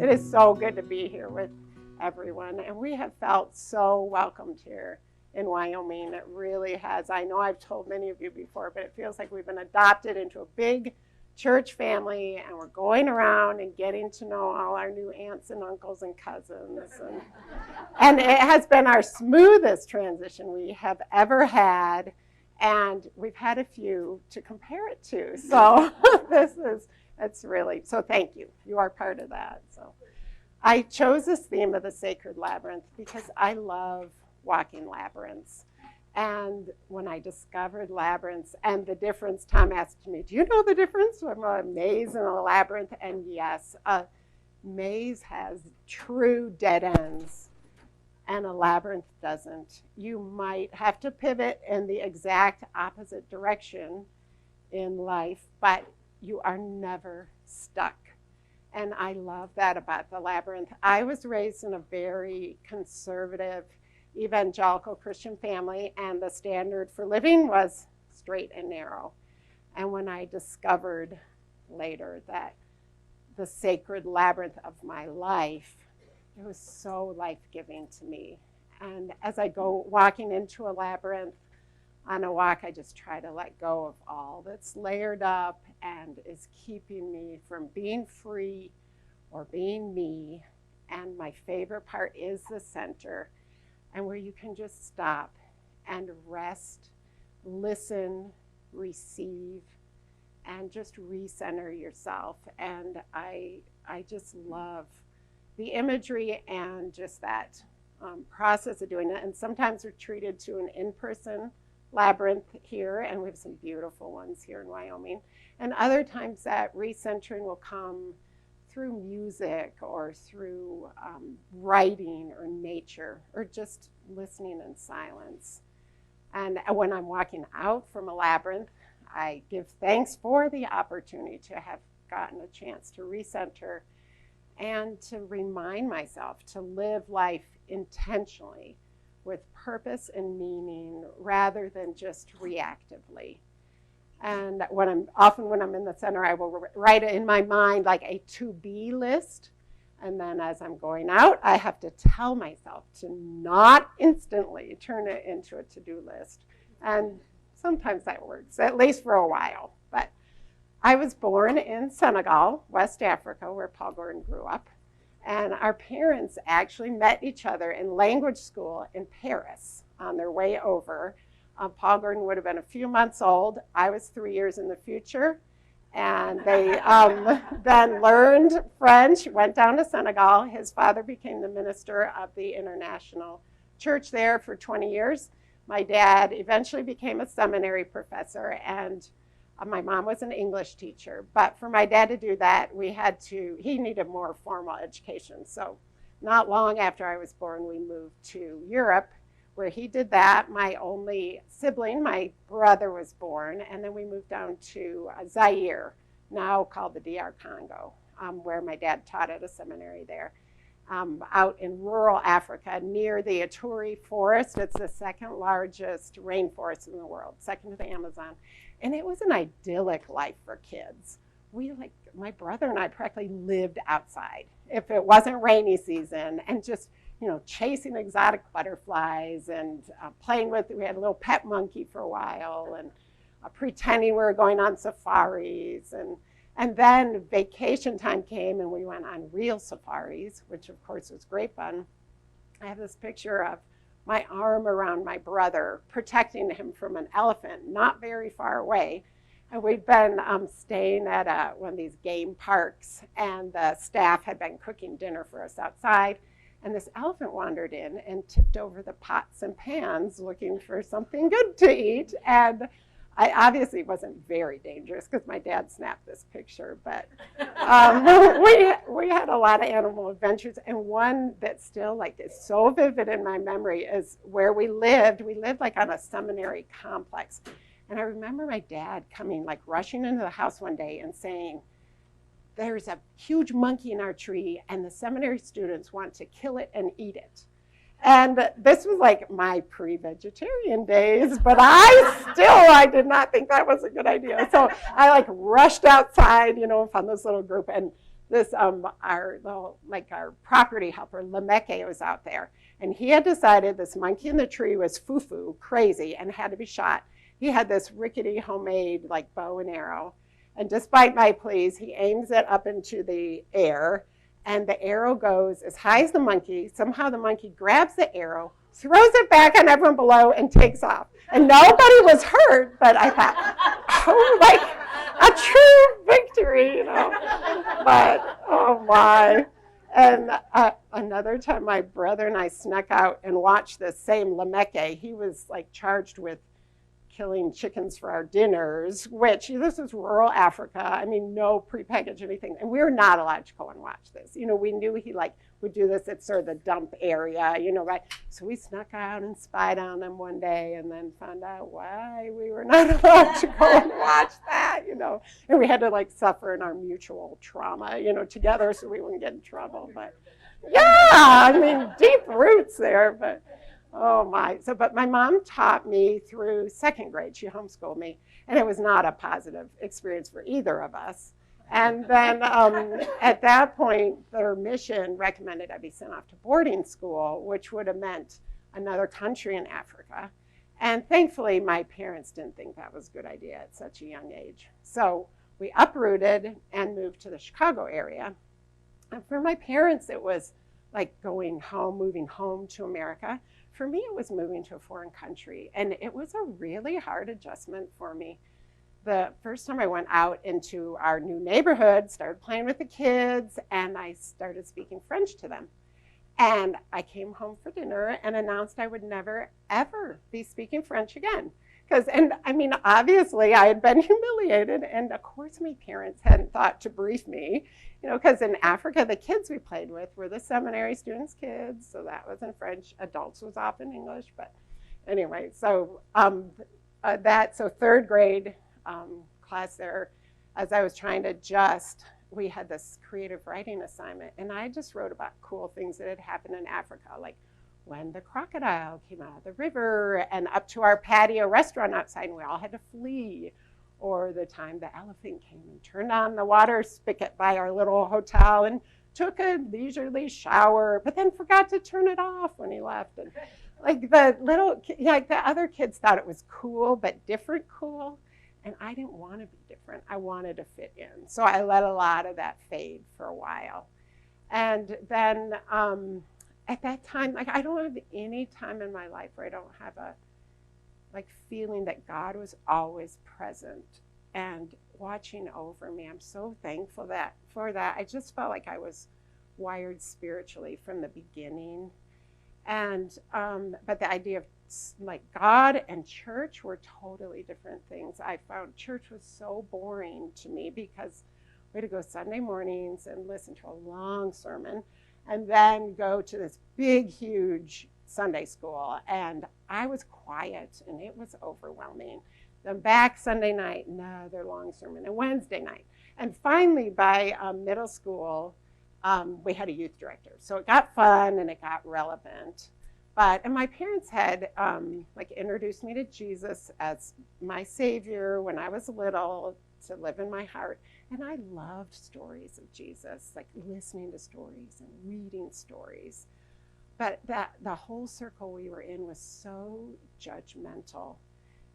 It is so good to be here with everyone, and we have felt so welcomed here in Wyoming. It really has. I know I've told many of you before, but it feels like we've been adopted into a big church family, and we're going around and getting to know all our new aunts and uncles and cousins. And it has been our smoothest transition we have ever had, and we've had a few to compare it to. So it's really, so thank you. You are part of that. So I chose this theme of the sacred labyrinth because I love walking labyrinths. And when I discovered labyrinths and the difference, Tom asked me, do you know the difference from a maze and a labyrinth? And yes, a maze has true dead ends and a labyrinth doesn't. You might have to pivot in the exact opposite direction in life, but you are never stuck. And I love that about the labyrinth. I was raised in a very conservative evangelical Christian family, and the standard for living was straight and narrow. And when I discovered later that the sacred labyrinth of my life, it was so life-giving to me. And as I go walking into a labyrinth, on a walk, I just try to let go of all that's layered up and is keeping me from being free or being me. And my favorite part is the center, and where you can just stop and rest, listen, receive, and just recenter yourself. And I just love the imagery and just that process of doing it. And sometimes we're treated to an in-person labyrinth here, and we have some beautiful ones here in Wyoming. And other times that recentering will come through music or through writing or nature or just listening in silence. And when I'm walking out from a labyrinth, I give thanks for the opportunity to have gotten a chance to recenter and to remind myself to live life intentionally with purpose and meaning rather than just reactively. And when I'm in the center, I will write it in my mind like a to-be list. And then as I'm going out, I have to tell myself to not instantly turn it into a to-do list. And sometimes that works, at least for a while. But I was born in Senegal, West Africa, where Paul Gordon grew up. And our parents actually met each other in language school in Paris on their way over. Paul Gordon would have been a few months old. I was 3 years in the future. And they then learned French, went down to Senegal. His father became the minister of the International Church there for 20 years. My dad eventually became a seminary professor, and my mom was an English teacher. But for my dad to do that, he needed more formal education. So not long after I was born, we moved to Europe, where he did that. My only sibling, my brother, was born, and then we moved down to Zaire, now called the DR Congo, where my dad taught at a seminary there, out in rural Africa near the Ituri forest. It's the second largest rainforest in the world, second to the Amazon. And it was an idyllic life for kids. My brother and I practically lived outside if it wasn't rainy season, and just chasing exotic butterflies and we had a little pet monkey for a while, and pretending we were going on safaris. And then vacation time came, and we went on real safaris, which of course was great fun. I have this picture of my arm around my brother, protecting him from an elephant not very far away. And we'd been staying at one of these game parks, and the staff had been cooking dinner for us outside. And this elephant wandered in and tipped over the pots and pans looking for something good to eat. And I obviously wasn't very dangerous because my dad snapped this picture, but we had a lot of animal adventures. And one that still is so vivid in my memory is where we lived. We lived on a seminary complex. And I remember my dad coming, rushing into the house one day and saying, "There's a huge monkey in our tree, and the seminary students want to kill it and eat it." And this was my pre-vegetarian days, but I did not think that was a good idea. So I rushed outside, found this little group, and our property helper, Lemeke, was out there. And he had decided this monkey in the tree was foo-foo, crazy, and had to be shot. He had this rickety homemade like bow and arrow. And despite my pleas, he aims it up into the air, and the arrow goes as high as the monkey. Somehow the monkey grabs the arrow, throws it back on everyone below, and takes off. And nobody was hurt, but I thought, oh, like a true victory, But, oh my. And another time, my brother and I snuck out and watched this same Lemeke. He was like charged with killing chickens for our dinners, which this is rural Africa. I mean, no prepackaged anything. And we were not allowed to go and watch this. We knew he would do this at sort of the dump area, right? So we snuck out and spied on him one day and then found out why we were not allowed to go and watch that, And we had to suffer in our mutual trauma, together so we wouldn't get in trouble. But yeah, I mean, deep roots there, but oh my. But my mom taught me through second grade. She homeschooled me, and it was not a positive experience for either of us. And then at that point, their mission recommended I be sent off to boarding school, which would have meant another country in Africa. And thankfully, my parents didn't think that was a good idea at such a young age. So we uprooted and moved to the Chicago area. And for my parents, it was like going home, moving home to America. For me, it was moving to a foreign country. And it was a really hard adjustment for me. The first time I went out into our new neighborhood, started playing with the kids, and I started speaking French to them. And I came home for dinner and announced I would never, ever be speaking French again. Obviously I had been humiliated, and of course my parents hadn't thought to brief me, because in Africa, the kids we played with were the seminary students' kids, so that was in French. Adults was often English, but anyway, so third grade class there, as I was trying to adjust, we had this creative writing assignment, and I just wrote about cool things that had happened in Africa, like when the crocodile came out of the river and up to our patio restaurant outside, and we all had to flee, or the time the elephant came and turned on the water spigot by our little hotel and took a leisurely shower, but then forgot to turn it off when he left. And the other kids thought it was cool, but different cool. And I didn't want to be different. I wanted to fit in. So I let a lot of that fade for a while. And then at that time, I don't have any time in my life where I don't have a feeling that God was always present and watching over me. I'm so thankful for that. I just felt like I was wired spiritually from the beginning. And but the idea of God and church were totally different things. I found church was so boring to me because we had to go Sunday mornings and listen to a long sermon and then go to this big, huge Sunday school. And I was quiet, and it was overwhelming. Then back Sunday night, another long sermon, and Wednesday night. And finally, by middle school, we had a youth director. So it got fun and it got relevant. And my parents had introduced me to Jesus as my savior when I was little to live in my heart. And I loved stories of Jesus, listening to stories and reading stories. But the whole circle we were in was so judgmental,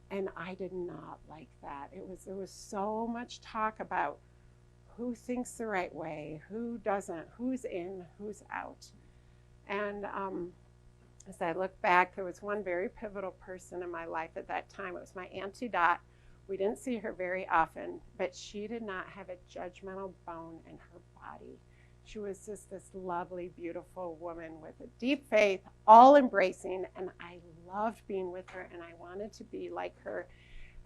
and I did not like that. There was so much talk about who thinks the right way, who doesn't, who's in, who's out. And as I look back, there was one very pivotal person in my life at that time. It was my Auntie Dot. We didn't see her very often, but she did not have a judgmental bone in her body. She was just this lovely, beautiful woman with a deep faith, all embracing, and I loved being with her, and I wanted to be like her.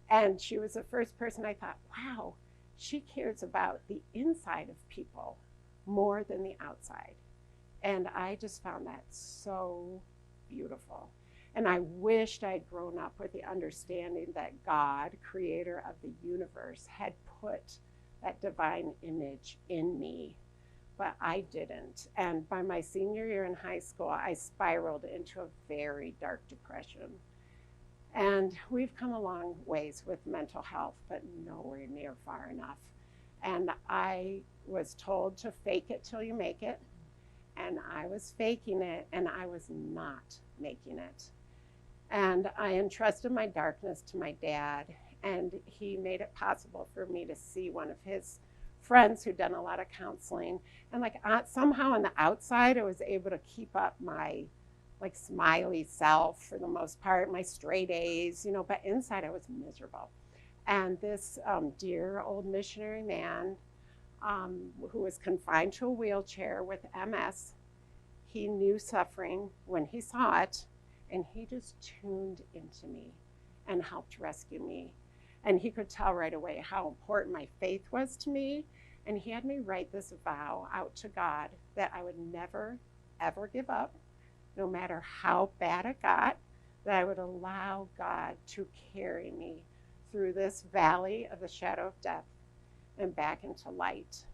And she was the first person I thought, wow, she cares about the inside of people more than the outside. And I just found that so beautiful. And I wished I'd grown up with the understanding that God, creator of the universe, had put that divine image in me. But I didn't. And by my senior year in high school, I spiraled into a very dark depression. And we've come a long ways with mental health, but nowhere near far enough. And I was told to fake it till you make it. And I was faking it, and I was not making it. And I entrusted my darkness to my dad, and he made it possible for me to see one of his friends who'd done a lot of counseling. And like somehow on the outside, I was able to keep up my like smiley self for the most part, my straight A's, but inside I was miserable. And this dear old missionary man who was confined to a wheelchair with MS, he knew suffering when he saw it, and he just tuned into me and helped rescue me. And he could tell right away how important my faith was to me. And he had me write this vow out to God that I would never, ever give up, no matter how bad it got, that I would allow God to carry me through this valley of the shadow of death and back into light.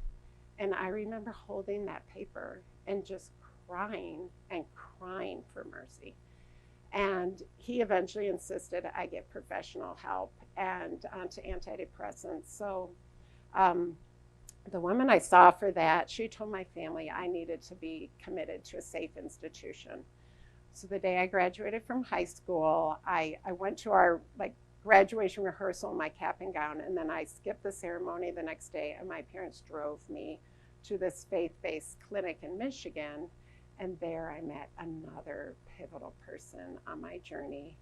And I remember holding that paper and just crying and crying for mercy. And he eventually insisted I get professional help and onto antidepressants. So the woman I saw for that, she told my family I needed to be committed to a safe institution. So the day I graduated from high school, I went to our graduation rehearsal in my cap and gown, and then I skipped the ceremony the next day, and my parents drove me to this faith-based clinic in Michigan. And there I met another pivotal person on my journey.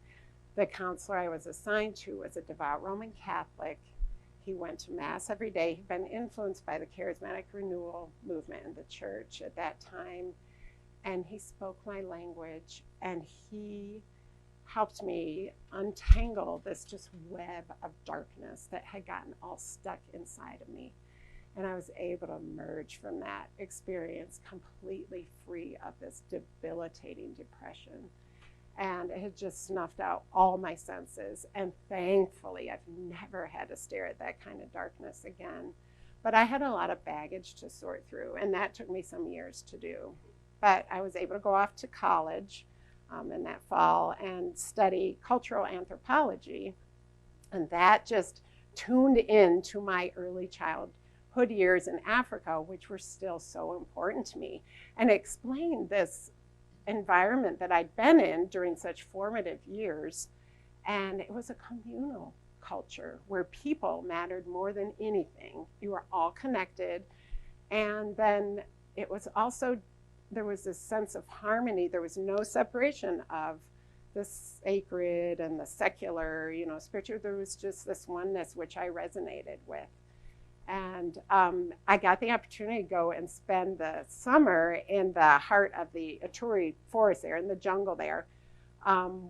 The counselor I was assigned to was a devout Roman Catholic. He went to Mass every day. He'd been influenced by the charismatic renewal movement in the church at that time. And he spoke my language, and he helped me untangle this just web of darkness that had gotten all stuck inside of me. And I was able to emerge from that experience completely free of this debilitating depression. And it had just snuffed out all my senses. And thankfully, I've never had to stare at that kind of darkness again. But I had a lot of baggage to sort through, and that took me some years to do. But I was able to go off to college in that fall and study cultural anthropology. And that just tuned into my early childhood years in Africa, which were still so important to me, and explained this environment that I'd been in during such formative years. And it was a communal culture where people mattered more than anything. You were all connected. And then it was also, there was this sense of harmony. There was no separation of the sacred and the secular, spiritual. There was just this oneness which I resonated with. And I got the opportunity to go and spend the summer in the heart of the Ituri forest there, in the jungle there,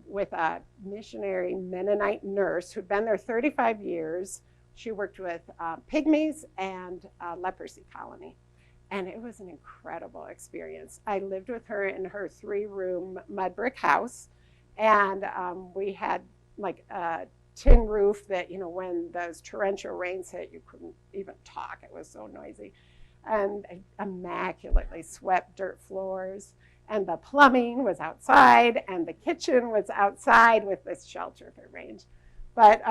with a missionary Mennonite nurse who'd been there 35 years. She worked with pygmies and a leprosy colony. And it was an incredible experience. I lived with her in her 3-room mud brick house. And we had like a tin roof that, when those torrential rains hit, you couldn't even talk. It was so noisy. And immaculately swept dirt floors. And the plumbing was outside, and the kitchen was outside with this shelter for range. But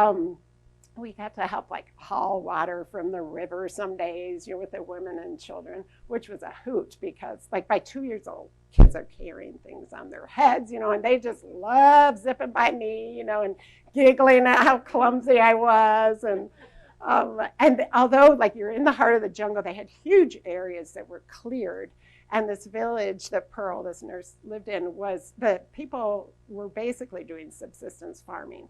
we got to help haul water from the river some days, with the women and children, which was a hoot because by 2 years old, kids are carrying things on their heads, and they just love zipping by me, and giggling at how clumsy I was. And although you're in the heart of the jungle, they had huge areas that were cleared. And this village that Pearl, this nurse, lived in, the people were basically doing subsistence farming.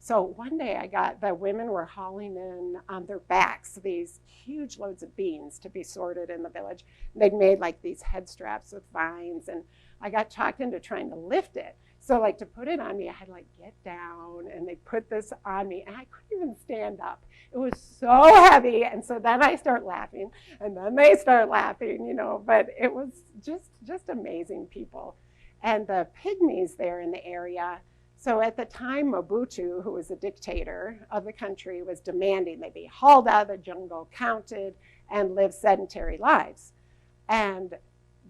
So one day the women were hauling in on their backs these huge loads of beans to be sorted in the village. They'd made these head straps with vines, and I got talked into trying to lift it. So to put it on me, I had to get down, and they put this on me, and I couldn't even stand up. It was so heavy. And so then I start laughing, and then they start laughing, but it was just amazing people. And the pygmies there in the area. So at the time, Mobutu, who was the dictator of the country, was demanding they be hauled out of the jungle, counted, and live sedentary lives. And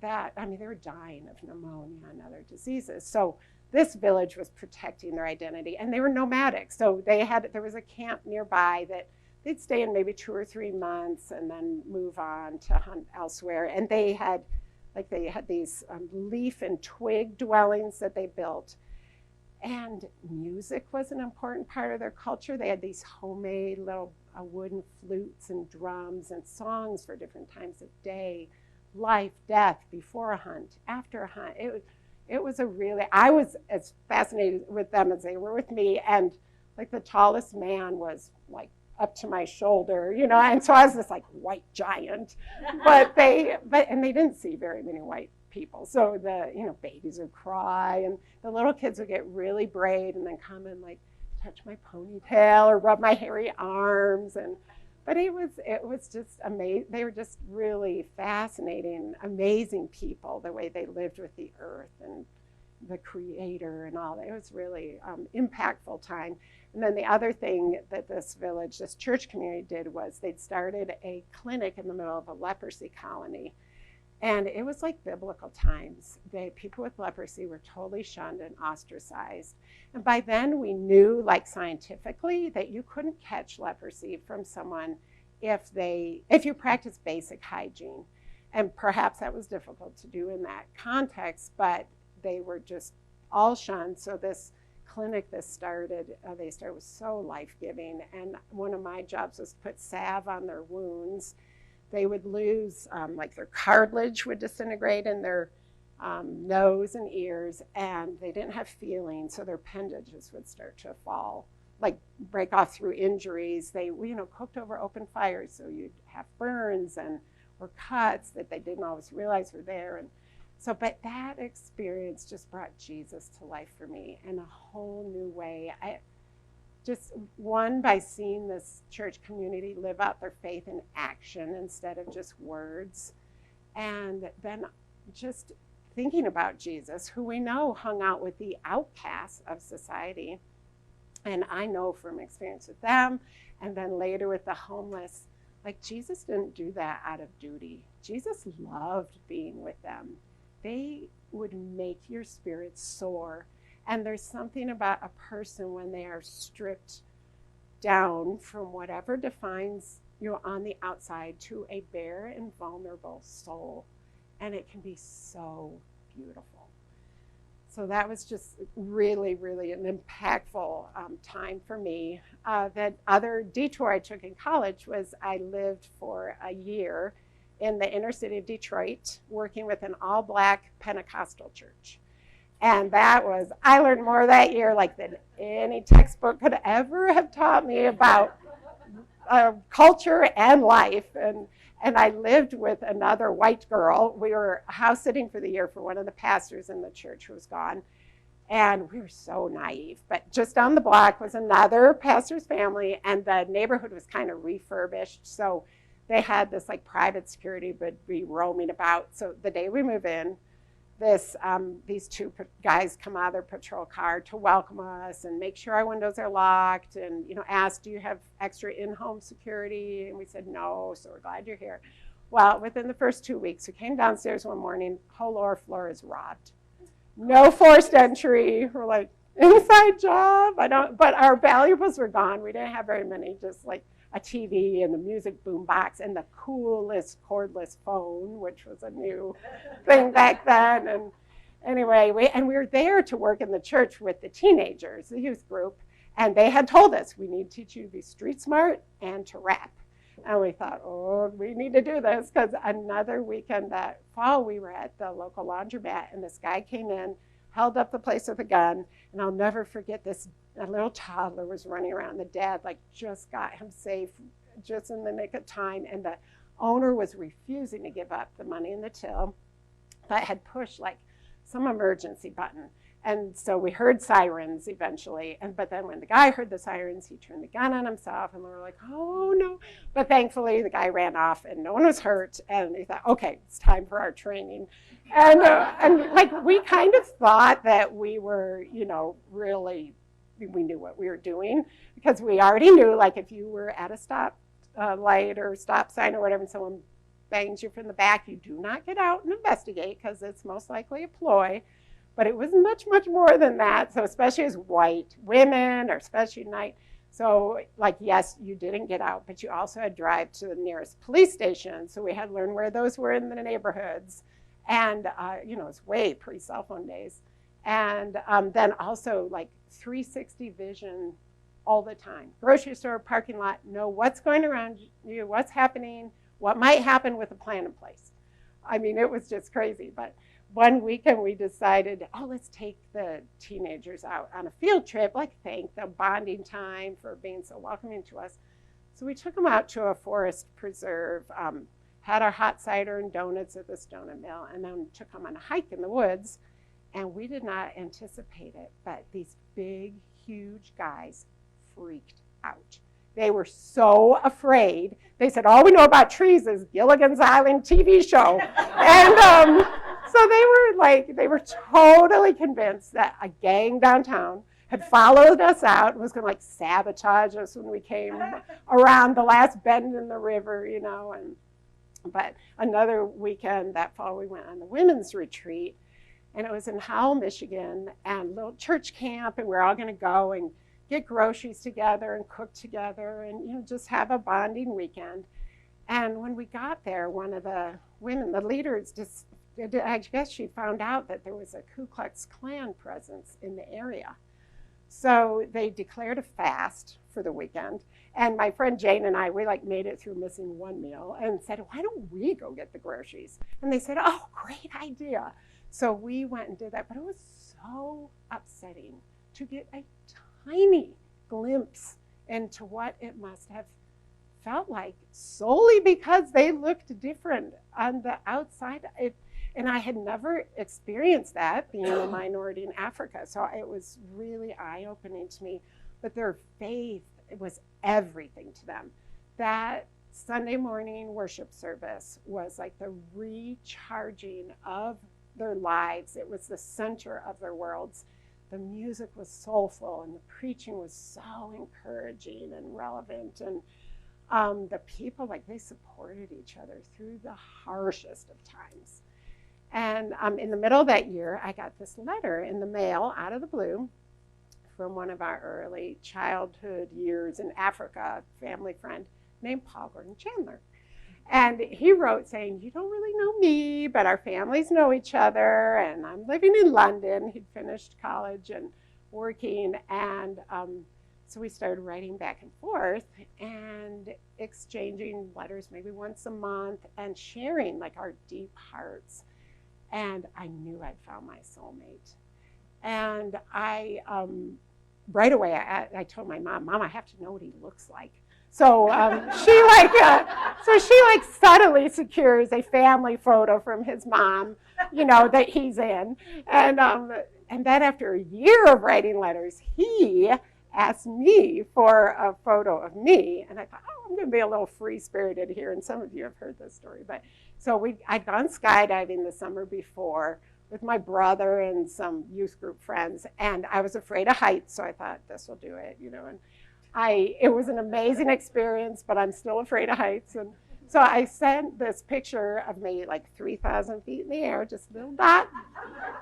they were dying of pneumonia and other diseases. So this village was protecting their identity, and they were nomadic. So there was a camp nearby that they'd stay in maybe 2 or 3 months and then move on to hunt elsewhere. And they had these leaf and twig dwellings that they built. And music was an important part of their culture. They had these homemade little wooden flutes and drums and songs for different times of day, life, death, before a hunt, after a hunt. It was I was as fascinated with them as they were with me. And like the tallest man was like up to my shoulder, and so I was this like white giant, and they didn't see very many white people. So the, babies would cry and the little kids would get really brave and then come and like touch my ponytail or rub my hairy arms. But it was just amazing. They were just really fascinating, amazing people, the way they lived with the earth and the creator and all that. It was really impactful time. And then the other thing that this church community did was they'd started a clinic in the middle of a leprosy colony. And it was like biblical times. People with leprosy were totally shunned and ostracized. And by then we knew, like scientifically, that you couldn't catch leprosy from someone if you practice basic hygiene. And perhaps that was difficult to do in that context, but they were just all shunned. So this clinic they started was so life-giving. And one of my jobs was to put salve on their wounds. They would lose, like their cartilage would disintegrate in their nose and ears, and they didn't have feeling, so their appendages would start to fall, like break off through injuries. They, cooked over open fires, so you'd have burns or cuts that they didn't always realize were there. And so, but that experience just brought Jesus to life for me in a whole new way. Just one, by seeing this church community live out their faith in action instead of just words. And then just thinking about Jesus, who we know hung out with the outcasts of society. And I know from experience with them, and then later with the homeless, like Jesus didn't do that out of duty. Jesus loved being with them. They would make your spirit soar. And there's something about a person when they are stripped down from whatever defines you on the outside to a bare and vulnerable soul. And it can be so beautiful. So that was just really, really an impactful time for me. That other detour I took in college was I lived for a year in the inner city of Detroit, working with an all-black Pentecostal church. And I learned more that year like than any textbook could ever have taught me about culture and life. And I lived with another white girl. We were house sitting for the year for one of the pastors in the church who was gone. And we were so naive. But just down the block was another pastor's family, and the neighborhood was kind of refurbished. So they had this like private security would be roaming about. So the day we move in, these two guys come out of their patrol car to welcome us and make sure our windows are locked and, ask, do you have extra in-home security? And we said, no, so we're glad you're here. Well, within the first 2 weeks, we came downstairs one morning, whole lower floor is robbed. No forced entry. We're like, inside job. But our valuables were gone. We didn't have very many, just like a TV and the music boombox and the coolest cordless phone, which was a new thing back then. And anyway, we were there to work in the church with the teenagers, the youth group, and they had told us, we need to teach you to be street smart and to rap. And we thought, we need to do this, because another weekend that fall, we were at the local laundromat, and this guy came in, held up the place with a gun, and I'll never forget this. A little toddler was running around. The dad just got him safe just in the nick of time, and the owner was refusing to give up the money in the till, but had pushed some emergency button. And so we heard sirens eventually, but then when the guy heard the sirens, he turned the gun on himself, and we were like, oh no. But thankfully the guy ran off and no one was hurt, and he thought, okay, it's time for our training. And we kind of thought that we were, really, we knew what we were doing, because we already knew, if you were at a stop light or stop sign or whatever, and someone bangs you from the back, you do not get out and investigate, because it's most likely a ploy. But it was much, much more than that. So especially as white women, or especially night, So, like, yes, you didn't get out, but you also had to drive to the nearest police station. So we had to learn where those were in the neighborhoods. And, it's way pre-cell phone days. And then also, like, 360 vision all the time. Grocery store, parking lot, know what's going around you, what's happening, what might happen with a plan in place. I mean, it was just crazy. But one weekend we decided, let's take the teenagers out on a field trip, like thank them, bonding time for being so welcoming to us. So we took them out to a forest preserve, had our hot cider and donuts at this donut mill, and then took them on a hike in the woods. And we did not anticipate it, but these big, huge guys freaked out. They were so afraid. They said, all we know about trees is Gilligan's Island TV show. And so they were totally convinced that a gang downtown had followed us out and was going to like sabotage us when we came around the last bend in the river, But another weekend that fall, we went on the women's retreat, and it was in Howell, Michigan, and a little church camp, and we're all going to go and get groceries together and cook together and just have a bonding weekend. And when we got there, one of the women, the leaders, I guess she found out that there was a Ku Klux Klan presence in the area. So they declared a fast for the weekend. And my friend Jane and I, we made it through missing one meal and said, why don't we go get the groceries? And they said, oh, great idea. So we went and did that. But it was so upsetting to get a tiny glimpse into what it must have felt like, solely because they looked different on the outside. And I had never experienced that, being a minority in Africa. So it was really eye-opening to me. But their faith, it was everything to them. That Sunday morning worship service was like the recharging of their lives. It was the center of their worlds. The music was soulful, and the preaching was so encouraging and relevant. And the people, they supported each other through the harshest of times. And in the middle of that year, I got this letter in the mail out of the blue from one of our early childhood years in Africa, family friend named Paul Gordon Chandler. And he wrote saying, you don't really know me, but our families know each other, and I'm living in London. He'd finished college and working, and so we started writing back and forth and exchanging letters maybe once a month and sharing our deep hearts. And I knew I'd found my soulmate. And I, right away, I told my mom, I have to know what he looks like. So she subtly secures a family photo from his mom, that he's in. And then after a year of writing letters, he asked me for a photo of me. And I thought, I'm going to be a little free-spirited here. And some of you have heard this story. But so I'd gone skydiving the summer before with my brother and some youth group friends. And I was afraid of heights, so I thought, this will do it, And it was an amazing experience, but I'm still afraid of heights. And so I sent this picture of me 3,000 feet in the air, just a little dot.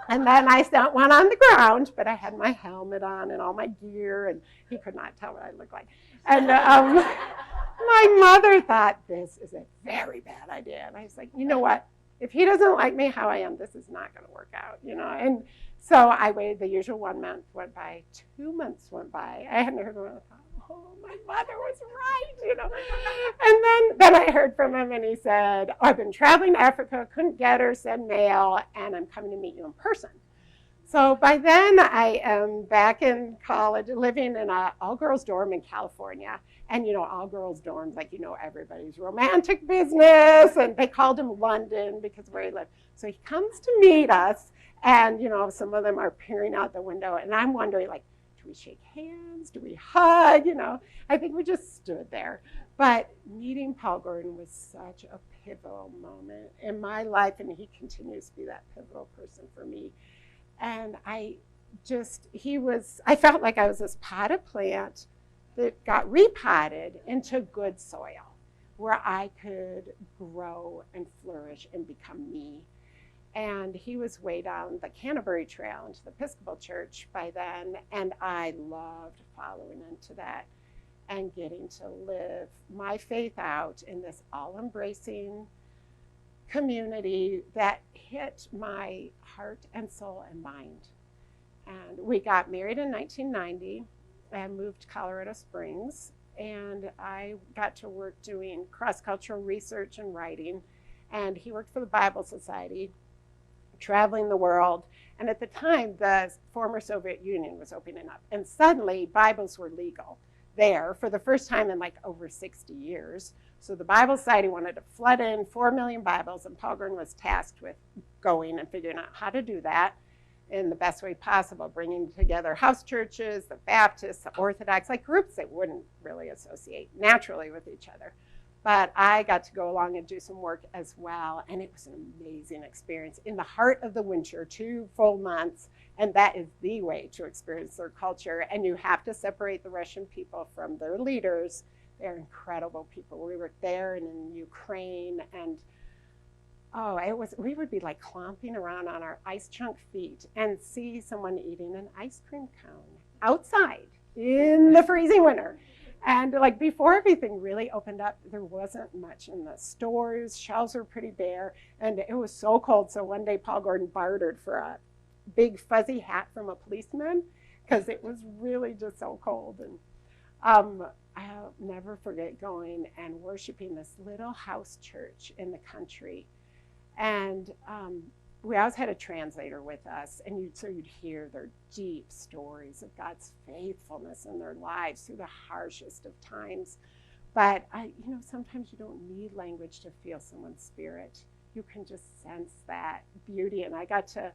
And then I sent one on the ground, but I had my helmet on and all my gear, and he could not tell what I looked like. And my mother thought, this is a very bad idea. And I was like, you know what? If he doesn't like me how I am, this is not going to work out, And so I waited. The usual 1 month went by. 2 months went by. I hadn't heard from him. I thought, my mother was right, And then I heard from him, and he said, I've been traveling to Africa, couldn't get her, send mail, and I'm coming to meet you in person. So by then, I am back in college, living in an all-girls dorm in California. And, all-girls dorms, everybody's romantic business. And they called him London because of where he lived. So he comes to meet us, and, some of them are peering out the window. And I'm wondering, do we shake hands? Do we hug? I think we just stood there. But meeting Paul Gordon was such a pivotal moment in my life, and he continues to be that pivotal person for me. And I felt like I was this potted plant that got repotted into good soil where I could grow and flourish and become me. And he was way down the Canterbury Trail into the Episcopal Church by then, and I loved following into that. and getting to live my faith out in this all-embracing community that hit my heart and soul and mind. And we got married in 1990 and moved to Colorado Springs. And I got to work doing cross-cultural research and writing. And he worked for the Bible Society, traveling the world. And at the time, the former Soviet Union was opening up. And suddenly, Bibles were legal there for the first time in like over 60 years. So the Bible Society wanted to flood in 4 million Bibles, and Paul Gordon was tasked with going and figuring out how to do that in the best way possible, bringing together house churches, the Baptists, the Orthodox, like groups that wouldn't really associate naturally with each other. But I got to go along and do some work as well, and it was an amazing experience in the heart of the winter, 2 full months, and that is the way to experience their culture. And you have to separate the Russian people from their leaders. They're incredible people. We were there and in Ukraine, and we would be like clomping around on our ice chunk feet and see someone eating an ice cream cone outside in the freezing winter. And like before everything really opened up, there wasn't much in the stores. Shelves were pretty bare, and it was so cold. So one day Paul Gordon bartered for a big fuzzy hat from a policeman because it was really just so cold. And I'll never forget going and worshiping this little house church in the country. And we always had a translator with us, and you'd hear their deep stories of God's faithfulness in their lives through the harshest of times. But sometimes you don't need language to feel someone's spirit. You can just sense that beauty. And I got to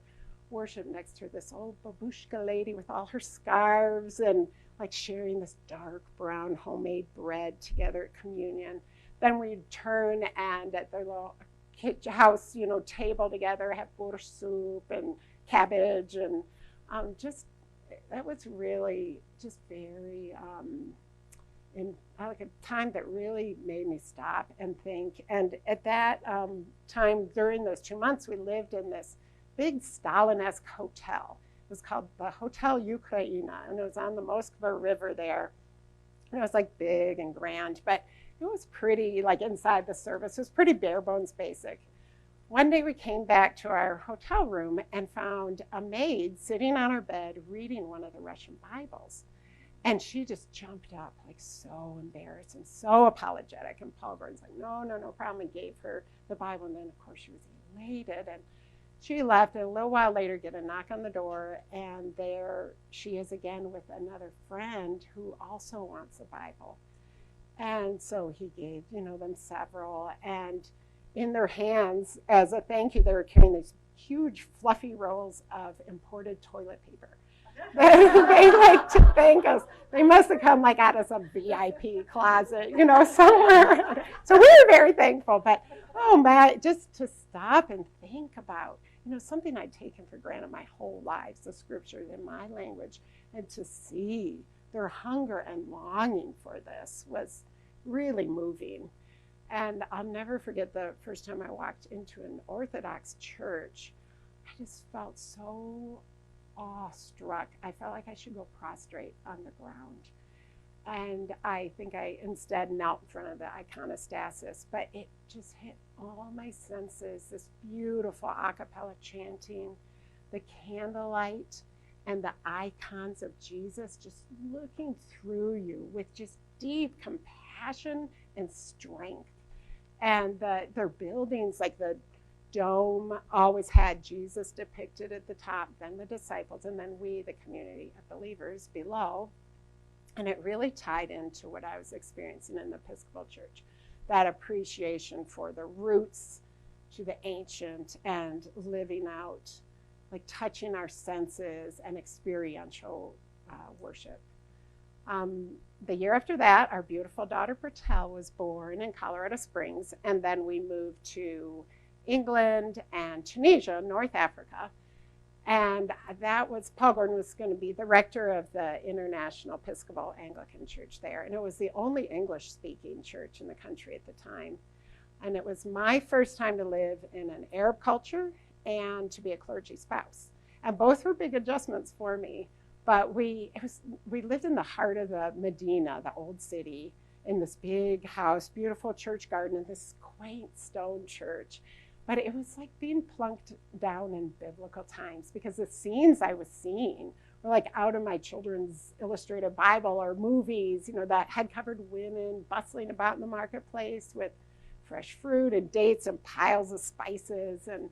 worship next to this old babushka lady with all her scarves and like sharing this dark brown homemade bread together at communion. Then we'd turn and at their little house, table together, have borscht soup and cabbage, and that was really just very like a time that really made me stop and think. And at that time, during those 2 months, we lived in this big Stalin-esque hotel. It was called the Hotel Ukraina, and it was on the Moskva River there. And it was like big and grand, but it was pretty, like inside the service, it was pretty bare bones basic. One day we came back to our hotel room and found a maid sitting on our bed reading one of the Russian Bibles. And she just jumped up, like so embarrassed and so apologetic. And Paul Gordon's like, no problem, and gave her the Bible. And then, of course, she was elated. And she left, and a little while later, get a knock on the door, and there she is again with another friend who also wants a Bible. And so he gave, them several, and in their hands, as a thank you, they were carrying these huge fluffy rolls of imported toilet paper. They like to thank us. They must have come like out of some VIP closet, somewhere. So we were very thankful, but oh man, just to stop and think about, something I'd taken for granted my whole life, the scriptures in my language, and to see their hunger and longing for this was really moving. And I'll never forget the first time I walked into an Orthodox church. I just felt so awestruck. I felt like I should go prostrate on the ground. And I think I instead knelt in front of the iconostasis, but it just hit all my senses, this beautiful a cappella chanting, the candlelight, and the icons of Jesus just looking through you with just deep compassion and strength. And their buildings, like the dome, always had Jesus depicted at the top, then the disciples, and then we, the community of believers, below. And it really tied into what I was experiencing in the Episcopal Church, that appreciation for the roots to the ancient and living out, like touching our senses and experiential worship. The year after that, our beautiful daughter Bertel was born in Colorado Springs, and then we moved to England and Tunisia, North Africa. And that was, Paul Gordon was going to be the rector of the International Episcopal Anglican Church there. And it was the only English-speaking church in the country at the time. And it was my first time to live in an Arab culture and to be a clergy spouse. And both were big adjustments for me. But we lived in the heart of the Medina, the old city, in this big house, beautiful church garden, and this quaint stone church. But it was like being plunked down in biblical times, because the scenes I was seeing were like out of my children's illustrated Bible or movies, that had covered women bustling about in the marketplace with fresh fruit and dates and piles of spices. And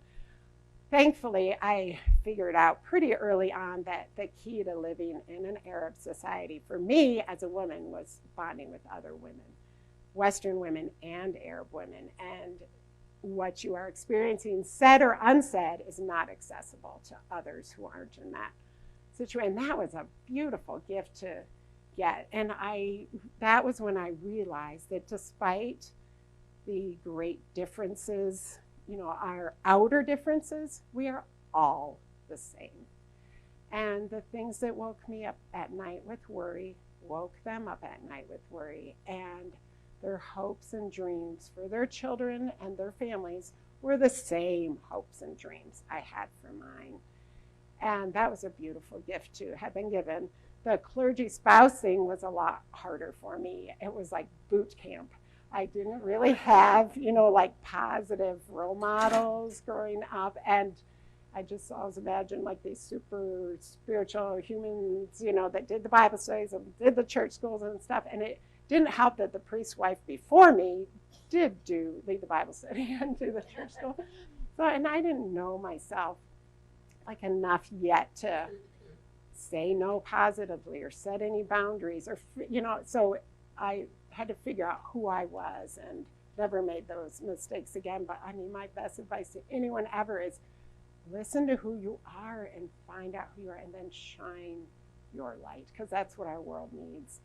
thankfully, I figured out pretty early on that the key to living in an Arab society for me as a woman was bonding with other women, Western women and Arab women. And what you are experiencing, said or unsaid, is not accessible to others who aren't in that situation. And that was a beautiful gift to get. And that was when I realized that despite the great differences, our outer differences, we are all the same. And the things that woke me up at night with worry woke them up at night with worry. And their hopes and dreams for their children and their families were the same hopes and dreams I had for mine. And that was a beautiful gift to have been given. The clergy spouse thing was a lot harder for me. It was like boot camp. I didn't really have, like positive role models growing up. And I just always imagined like these super spiritual humans, that did the Bible studies and did the church schools and stuff. And it didn't help that the priest's wife before me did lead the Bible study and do the church school. So, and I didn't know myself like enough yet to say no positively or set any boundaries or, so I had to figure out who I was and never made those mistakes again. But I mean, my best advice to anyone ever is listen to who you are and find out who you are and then shine your light, because that's what our world needs.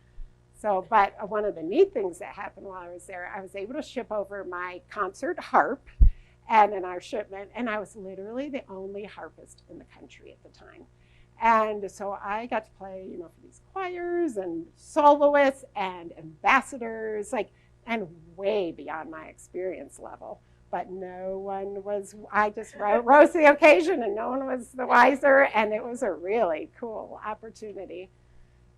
So, but one of the neat things that happened while I was there, I was able to ship over my concert harp and in our shipment, and I was literally the only harpist in the country at the time. And so I got to play, for these choirs and soloists and ambassadors, and way beyond my experience level. But no one was, I just rose to the occasion and no one was the wiser, and it was a really cool opportunity.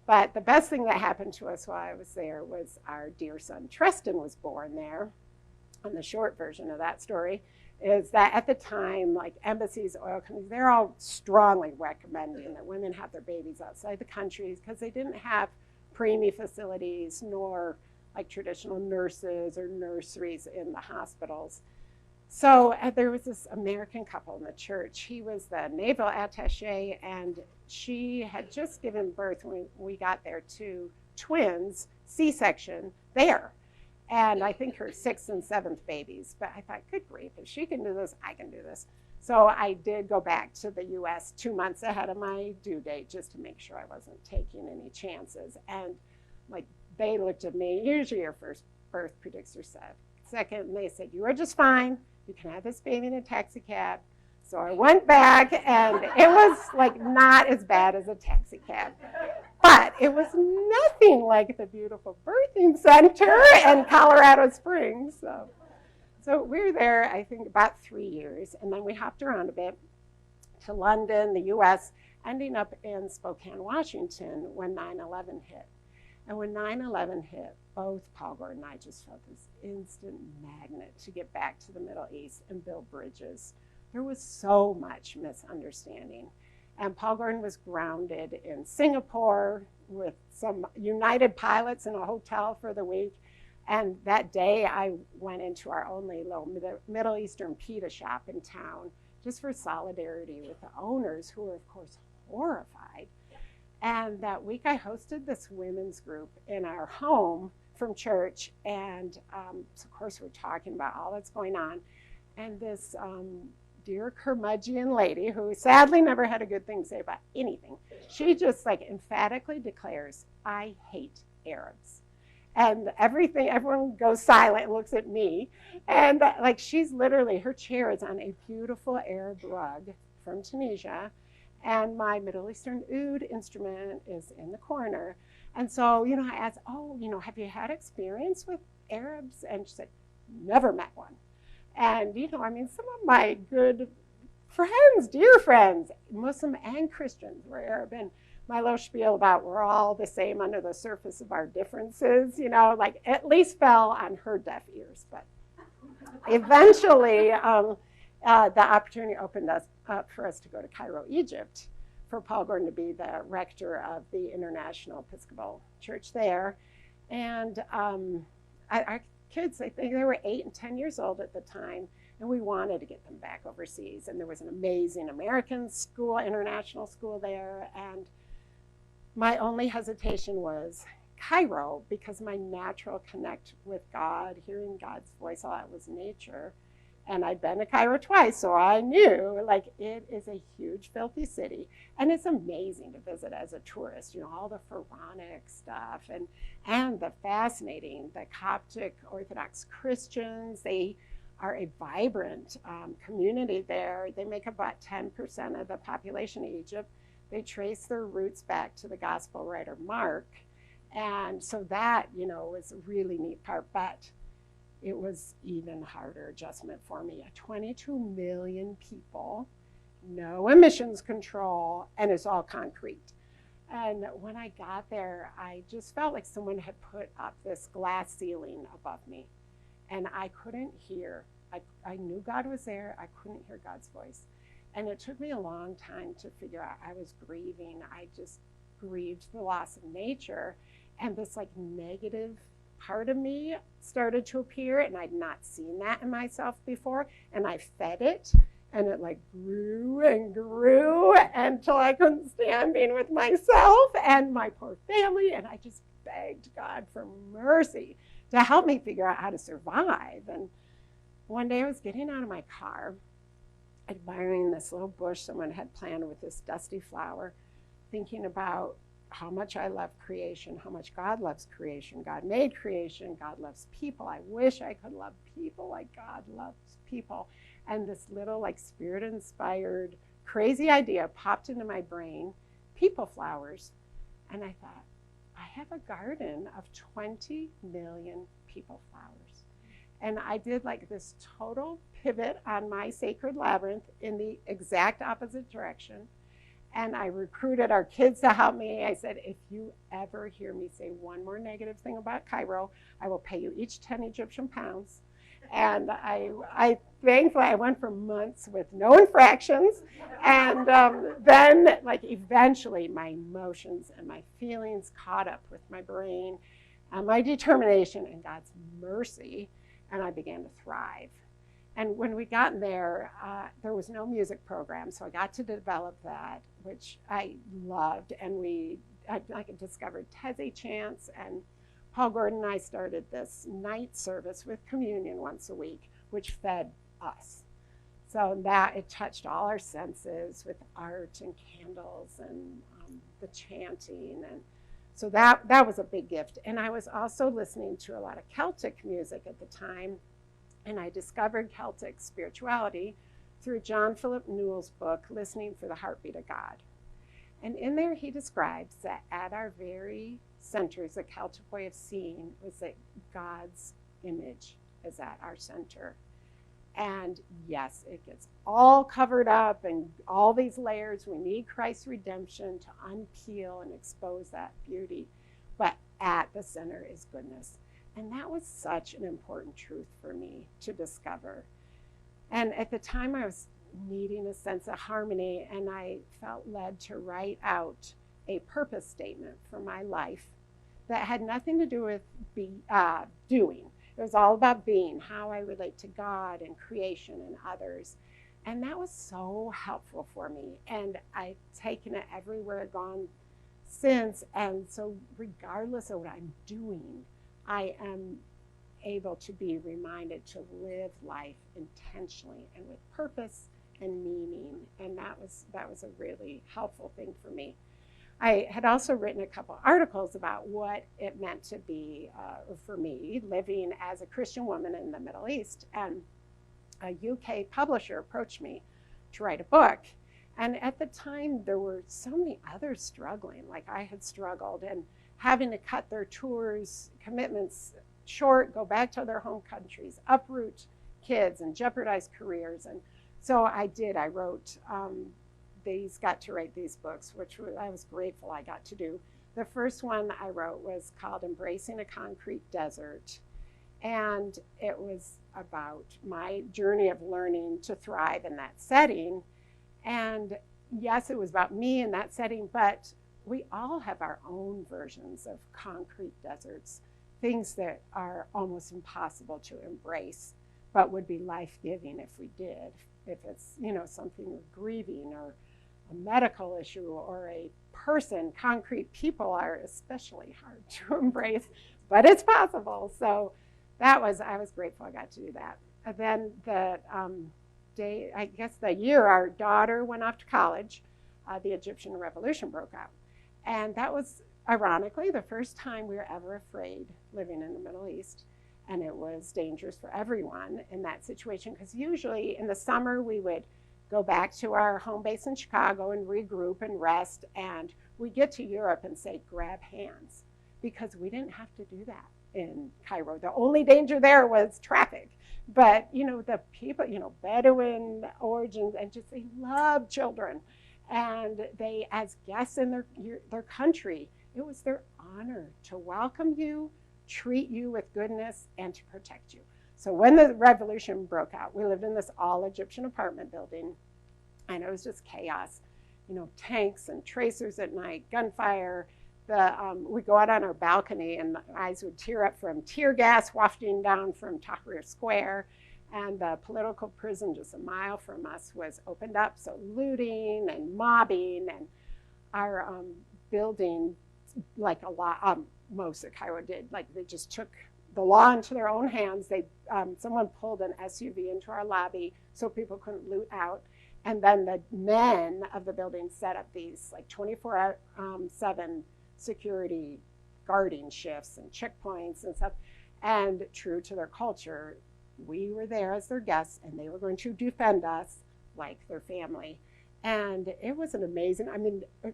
But the best thing that happened to us while I was there was our dear son Tristan was born there. And the short version of that story is that at the time, like embassies, oil companies, they're all strongly recommending that women have their babies outside the country because they didn't have preemie facilities nor like traditional nurses or nurseries in the hospitals. So there was this American couple in the church. He was the naval attaché, and she had just given birth when we got there to twins, C-section, there. And I think her 6th and 7th babies. But I thought, good grief, if she can do this, I can do this. So I did go back to the U.S. 2 months ahead of my due date just to make sure I wasn't taking any chances. And like they looked at me, usually your first birth predicts your second, and they said, you are just fine. You can have this baby in a taxi cab. So I went back, and it was like not as bad as a taxi cab. But it was nothing like the beautiful birthing center in Colorado Springs. So we were there, I think, about 3 years. And then we hopped around a bit to London, the U.S., ending up in Spokane, Washington when 9/11 hit. And when 9/11 hit, both Paul Gordon and I just felt this instant magnet to get back to the Middle East and build bridges. There was so much misunderstanding. And Paul Gordon was grounded in Singapore with some United pilots in a hotel for the week. And that day I went into our only little Middle Eastern pita shop in town just for solidarity with the owners, who were, of course, horrified. And that week I hosted this women's group in our home from church. And so of course we're talking about all that's going on. And this dear curmudgeon lady, who sadly never had a good thing to say about anything, she just like emphatically declares, I hate Arabs. And everyone goes silent and looks at me. And like she's literally, her chair is on a beautiful Arab rug from Tunisia. And my Middle Eastern oud instrument is in the corner. And so, I asked, have you had experience with Arabs? And she said, never met one. And, some of my good friends, dear friends, Muslim and Christians, were Arab. And my little spiel about we're all the same under the surface of our differences, like at least fell on her deaf ears. But eventually, the opportunity opened up for us to go to Cairo, Egypt, for Paul Gordon to be the rector of the International Episcopal Church there. And our kids, I think they were 8 and 10 years old at the time, and we wanted to get them back overseas. And there was an amazing American school, international school there. And my only hesitation was Cairo, because my natural connect with God, hearing God's voice, all that was nature. And I'd been to Cairo twice, so I knew, it is a huge, filthy city. And it's amazing to visit as a tourist, all the Pharaonic stuff and the fascinating, the Coptic Orthodox Christians. They are a vibrant community there. They make about 10% of the population of Egypt. They trace their roots back to the gospel writer Mark. And so that, was a really neat part. But it was even harder adjustment for me. 22 million people, no emissions control, and it's all concrete. And when I got there, I just felt like someone had put up this glass ceiling above me, and I couldn't hear. I knew God was there. I couldn't hear God's voice. And it took me a long time to figure out I was grieving. I just grieved the loss of nature, and this negative part of me started to appear, and I'd not seen that in myself before, and I fed it, and it grew and grew until I couldn't stand being with myself and my poor family, and I just begged God for mercy to help me figure out how to survive. And one day I was getting out of my car, admiring this little bush someone had planted with this dusty flower, thinking about how much I love creation, how much God loves creation. God made creation. God loves people. I wish I could love people like God loves people. And this little spirit-inspired crazy idea popped into my brain, people flowers. And I thought, I have a garden of 20 million people flowers. And I did this total pivot on my sacred labyrinth in the exact opposite direction. And I recruited our kids to help me. I said, if you ever hear me say one more negative thing about Cairo, I will pay you each 10 Egyptian pounds. And I thankfully, I went for months with no infractions. And then, eventually, my emotions and my feelings caught up with my brain and my determination and God's mercy, and I began to thrive. And when we got there, there was no music program, so I got to develop that, which I loved. And I discovered Teze chants, and Paul Gordon and I started this night service with communion once a week, which fed us. So that it touched all our senses with art and candles and the chanting, and so that was a big gift. And I was also listening to a lot of Celtic music at the time. And I discovered Celtic spirituality through John Philip Newell's book, Listening for the Heartbeat of God. And in there he describes that at our very centers, the Celtic way of seeing was that God's image is at our center. And yes, it gets all covered up and all these layers. We need Christ's redemption to unpeel and expose that beauty. But at the center is goodness. And that was such an important truth for me to discover. And at the time I was needing a sense of harmony, and I felt led to write out a purpose statement for my life that had nothing to do with doing. It was all about being, how I relate to God and creation and others. And that was so helpful for me. And I've taken it everywhere I've gone since. And so regardless of what I'm doing, I am able to be reminded to live life intentionally and with purpose and meaning. And that was a really helpful thing for me. I had also written a couple articles about what it meant to be, for me, living as a Christian woman in the Middle East. And a UK publisher approached me to write a book. And at the time, there were so many others struggling, like I had struggled, and having to cut their tours, commitments short, go back to their home countries, uproot kids, and jeopardize careers. And so I did. I wrote these got to write these books, which I was grateful I got to do. The first one I wrote was called Embracing a Concrete Desert. And it was about my journey of learning to thrive in that setting. And yes, it was about me in that setting, but we all have our own versions of concrete deserts, things that are almost impossible to embrace, but would be life-giving if we did. If it's, something we're grieving or a medical issue or a person, concrete people are especially hard to embrace, but it's possible. So I was grateful I got to do that. And then the year our daughter went off to college, the Egyptian revolution broke out. And that was, ironically, the first time we were ever afraid living in the Middle East. And it was dangerous for everyone in that situation, because usually in the summer we would go back to our home base in Chicago and regroup and rest. And we get to Europe and say, grab hands, because we didn't have to do that in Cairo. The only danger there was traffic. But, the people, Bedouin origins, and just they love children. And they, as guests in their country, it was their honor to welcome you, treat you with goodness, and to protect you. So when the revolution broke out, we lived in this all-Egyptian apartment building, and it was just chaos. Tanks and tracers at night, gunfire. We'd go out on our balcony, and our eyes would tear up from tear gas wafting down from Tahrir Square. And the political prison just a mile from us was opened up, so looting and mobbing. And our building, like most of Cairo did, like they just took the law into their own hands. Someone pulled an SUV into our lobby so people couldn't loot out. And then the men of the building set up these like 24/7 security guarding shifts and checkpoints and stuff. And true to their culture, we were there as their guests, and they were going to defend us like their family. And it was an amazing,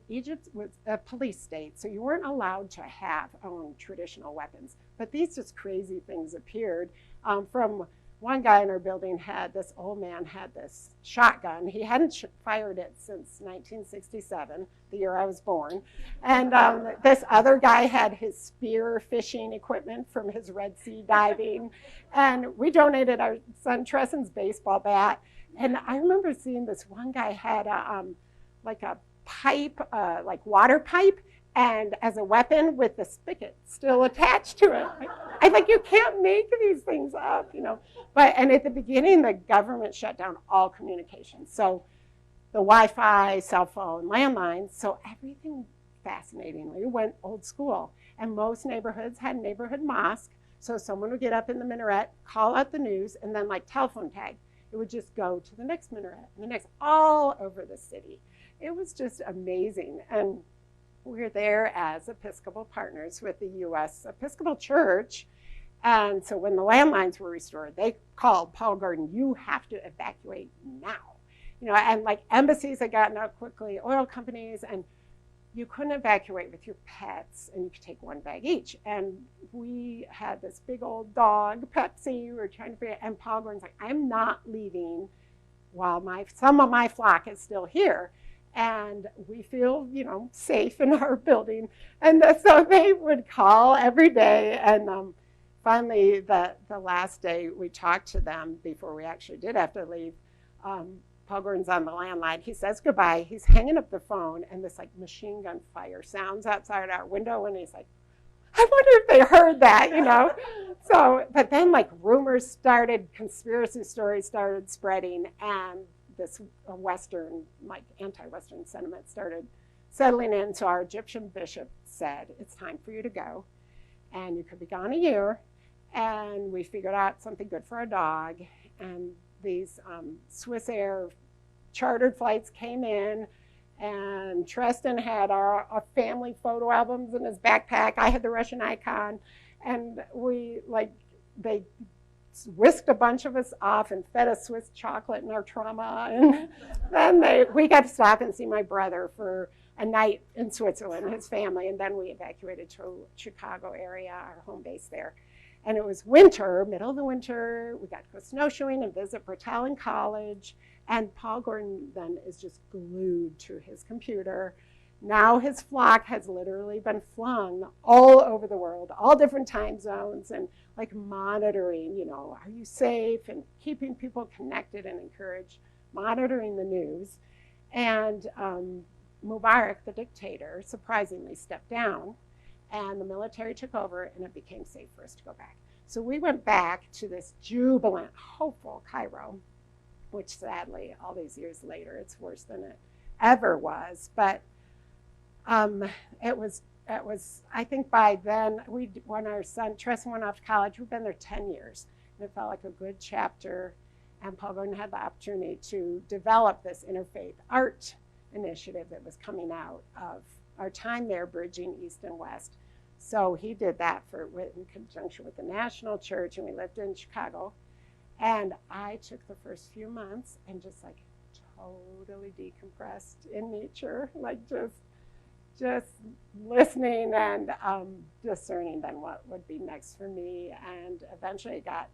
Egypt was a police state, so you weren't allowed to have own traditional weapons. But these just crazy things appeared. From one guy in our building this old man had this shotgun. He hadn't fired it since 1967, the year I was born. And this other guy had his spear fishing equipment from his Red Sea diving. And we donated our son Tressen's baseball bat. And I remember seeing this one guy had a pipe, like water pipe, and as a weapon with the spigot still attached to it. I think you can't make these things up, And at the beginning, the government shut down all communication. So the Wi-Fi, cell phone, landlines, so everything fascinatingly went old school. And most neighborhoods had neighborhood mosque. So someone would get up in the minaret, call out the news, and then like telephone tag. It would just go to the next minaret, and the next, all over the city. It was just amazing. And we're there as Episcopal partners with the U.S. Episcopal Church. And so when the landlines were restored, they called Paul Gordon, you have to evacuate now. And like embassies had gotten out quickly, oil companies, and you couldn't evacuate with your pets, and you could take one bag each. And we had this big old dog, Pepsi, we were trying to figure, and Paul Gordon's like, I'm not leaving while some of my flock is still here. And we feel, safe in our building. And so they would call every day. And finally, the last day we talked to them before we actually did have to leave, Paul Gordon's on the landline. He says goodbye. He's hanging up the phone, and this like machine gun fire sounds outside our window. And he's like, I wonder if they heard that, So, but then like rumors started, conspiracy stories started spreading, and this Western, like anti-Western sentiment started settling in. So our Egyptian bishop said, it's time for you to go. And you could be gone a year. And we figured out something good for a dog. And these Swiss Air chartered flights came in. And Treston had our family photo albums in his backpack. I had the Russian icon. And they whisked a bunch of us off and fed us Swiss chocolate in our trauma. And then we got to stop and see my brother for a night in Switzerland, his family. And then we evacuated to Chicago area, our home base there. And it was winter, middle of the winter. We got to go snowshoeing and visit Bertellin College. And Paul Gordon then is just glued to his computer. Now his flock has literally been flung all over the world, all different time zones, and like monitoring, are you safe, and keeping people connected and encouraged, monitoring the news. And Mubarak, the dictator, surprisingly stepped down, and the military took over, and it became safe for us to go back. So we went back to this jubilant, hopeful Cairo, which sadly, all these years later, it's worse than it ever was. But it was, I think by then, when our son, Tristan, went off to college, we've been there 10 years. And it felt like a good chapter. And Paul Gordon had the opportunity to develop this interfaith art initiative that was coming out of our time there, bridging East and West. So he did that in conjunction with the National Church, and we lived in Chicago. And I took the first few months and just like totally decompressed in nature, like just listening and discerning then what would be next for me. And eventually got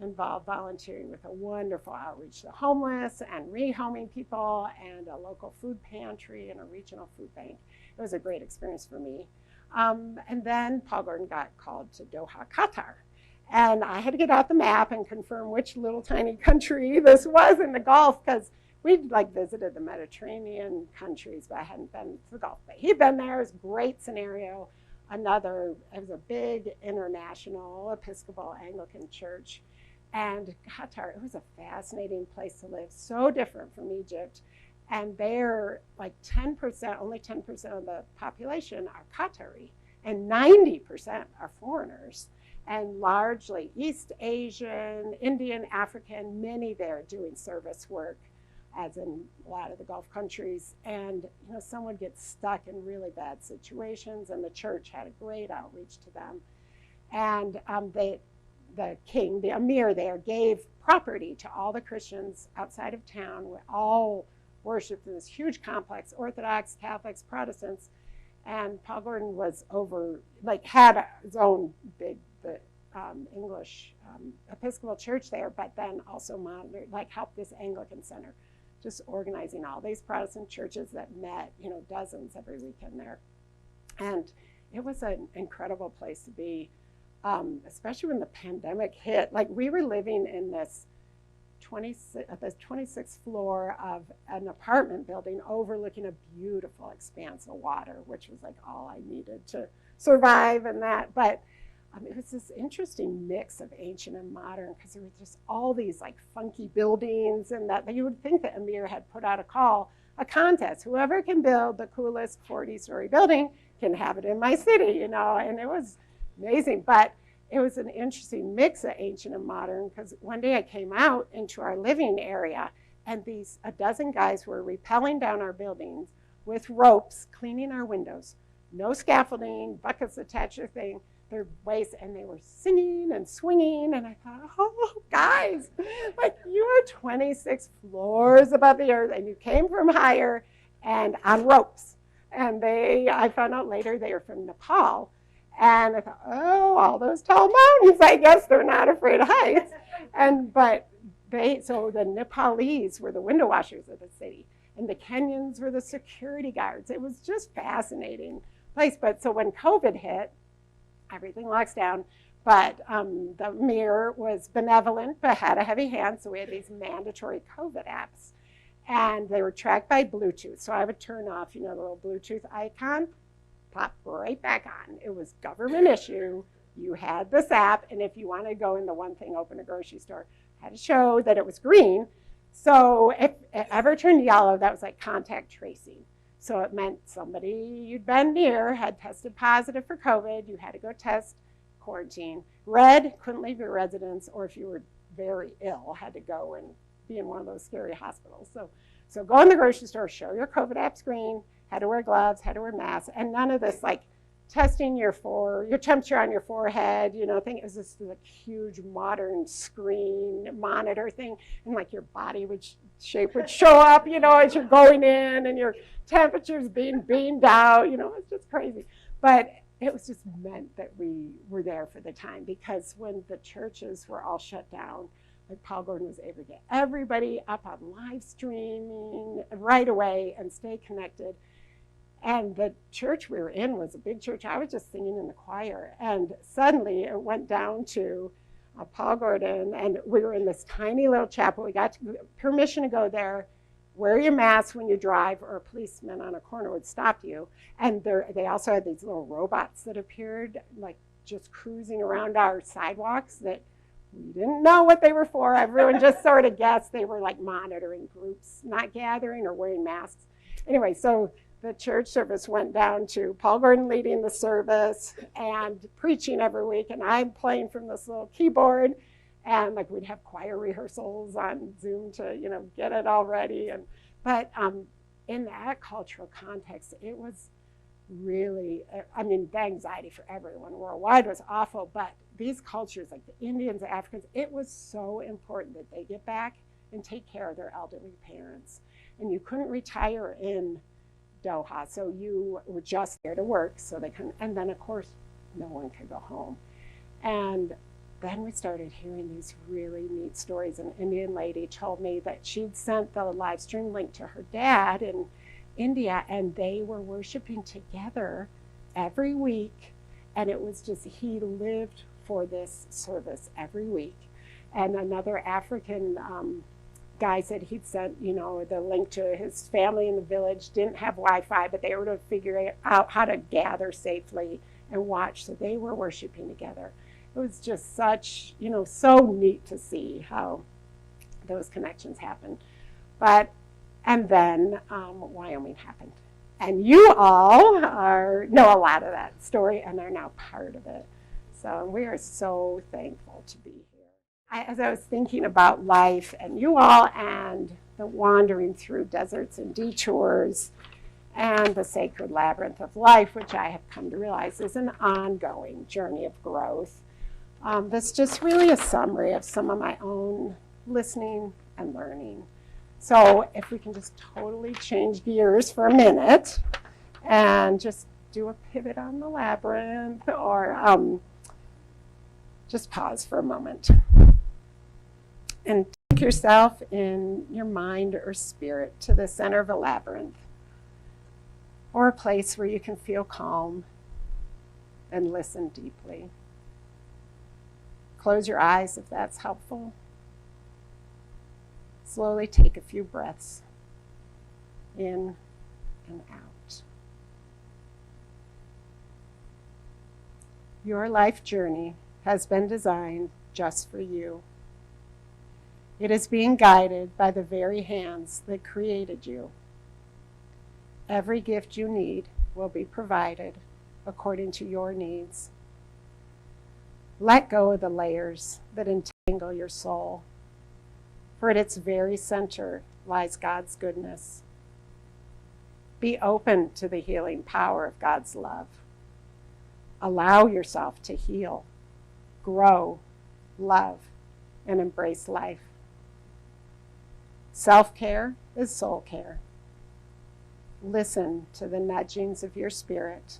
involved volunteering with a wonderful outreach to homeless and rehoming people, and a local food pantry and a regional food bank. It was a great experience for me. And then Paul Gordon got called to Doha, Qatar. And I had to get out the map and confirm which little tiny country this was in the Gulf, because we'd visited the Mediterranean countries, but I hadn't been to the Gulf. But he'd been there. It was a great scenario. It was a big international Episcopal Anglican church. And Qatar, it was a fascinating place to live, so different from Egypt. And they're like 10%, only 10% of the population are Qatari, and 90% are foreigners, and largely East Asian, Indian, African, many there doing service work, as in a lot of the Gulf countries. And some would get stuck in really bad situations, and the church had a great outreach to them. And the king, the emir there, gave property to all the Christians outside of town. We all worshiped in this huge complex, Orthodox, Catholics, Protestants. And Paul Gordon was had his own big English Episcopal church there, but then also monitored, helped this Anglican center, just organizing all these Protestant churches that met, dozens every weekend there. And it was an incredible place to be, especially when the pandemic hit. We were living in this 26th floor of an apartment building overlooking a beautiful expanse of water, which was all I needed to survive and that. But it was this interesting mix of ancient and modern, because there were just all these funky buildings, and that you would think that Emir had put out a contest. Whoever can build the coolest 40-story building can have it in my city, and it was amazing. But it was an interesting mix of ancient and modern, because one day I came out into our living area, and a dozen guys were rappelling down our buildings with ropes, cleaning our windows. No scaffolding, buckets attached to their waist, and they were singing and swinging. And I thought, oh, guys, you are 26 floors above the earth, and you came from higher and on ropes. And I found out later they were from Nepal. And I thought, oh, all those tall mountains, I guess they're not afraid of heights. So the Nepalese were the window washers of the city, and the Kenyans were the security guards. It was just fascinating place. But so when COVID hit, everything locks down. But the mayor was benevolent, but had a heavy hand. So we had these mandatory COVID apps, and they were tracked by Bluetooth. So I would turn off, the little Bluetooth icon, pop right back on. It was government issue. You had this app, and if you wanted to go in the one thing, open a grocery store, had to show that it was green. So if it ever turned yellow, that was contact tracing. So it meant somebody you'd been near had tested positive for COVID. You had to go test, quarantine. Red, couldn't leave your residence, or if you were very ill, had to go and be in one of those scary hospitals. So go in the grocery store, show your COVID app screen, had to wear gloves, had to wear masks, and none of this testing your temperature on your forehead, thing. It was this huge modern screen monitor thing, and your body shape would show up, as you're going in, and your temperature's being beamed out, it's just crazy. But it was just meant that we were there for the time, because when the churches were all shut down, like Paul Gordon was able to get everybody up on live streaming right away and stay connected. And the church we were in was a big church. I was just singing in the choir. And suddenly it went down to Paul Gordon, and we were in this tiny little chapel. We got permission to go there. Wear your mask when you drive, or a policeman on a corner would stop you. And they also had these little robots that appeared, like just cruising around our sidewalks, that we didn't know what they were for. Everyone just sort of guessed they were like monitoring groups not gathering or wearing masks. Anyway, so the church service went down to Paul Gordon leading the service and preaching every week, and I'm playing from this little keyboard, and like we'd have choir rehearsals on Zoom to, you know, get it all ready. But in that cultural context, it was really, I mean, the anxiety for everyone worldwide was awful, but these cultures, like the Indians, the Africans, it was so important that they get back and take care of their elderly parents. And you couldn't retire in Doha, so you were just there to work, so they couldn't, and then of course no one could go home. And then we started hearing these really neat stories. An Indian lady told me that she'd sent the live stream link to her dad in India, and they were worshiping together every week, and it was just, he lived for this service every week. And another African guy said he'd sent, you know, the link to his family in the village, didn't have Wi-Fi, but they were to figure out how to gather safely and watch, so they were worshiping together. It was just such, you know, so neat to see how those connections happen. And then Wyoming happened. And you all know a lot of that story and are now part of it. So we are so thankful to be here. As I was thinking about life and you all, and the wandering through deserts and detours, and the sacred labyrinth of life, which I have come to realize is an ongoing journey of growth, that's just really a summary of some of my own listening and learning. So if we can just totally change gears for a minute and just do a pivot on the labyrinth, or just pause for a moment and take yourself in your mind or spirit to the center of a labyrinth, or a place where you can feel calm and listen deeply. Close your eyes if that's helpful. Slowly take a few breaths in and out. Your life journey has been designed just for you. It is being guided by the very hands that created you. Every gift you need will be provided according to your needs. Let go of the layers that entangle your soul, for at its very center lies God's goodness. Be open to the healing power of God's love. Allow yourself to heal, grow, love, and embrace life. Self-care is soul care. Listen to the nudgings of your spirit.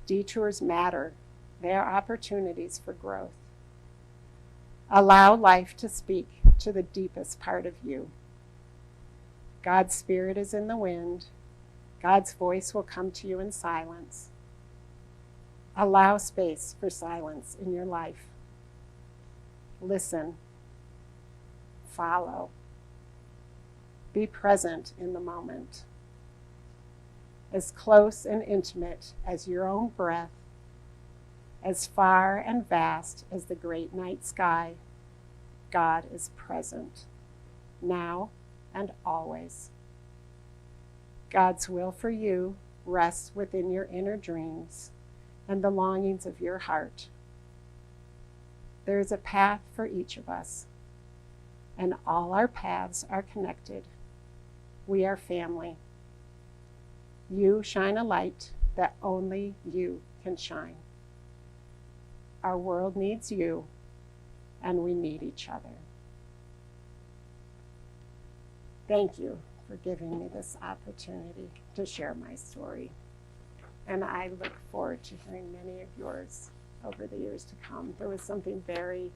Detours matter. They are opportunities for growth. Allow life to speak to the deepest part of you. God's spirit is in the wind. God's voice will come to you in silence. Allow space for silence in your life. Listen. Follow. Be present in the moment. As close and intimate as your own breath, as far and vast as the great night sky, God is present, now and always. God's will for you rests within your inner dreams and the longings of your heart. There is a path for each of us, and all our paths are connected. We are family. You shine a light that only you can shine. Our world needs you, and we need each other. Thank you for giving me this opportunity to share my story. And I look forward to hearing many of yours over the years to come. There was something very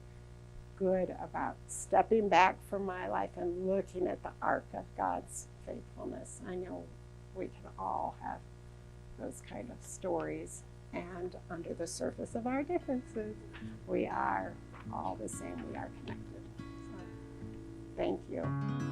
good about stepping back from my life and looking at the arc of God's faithfulness. I know we can all have those kind of stories, and under the surface of our differences, we are all the same. We are connected. So, thank you.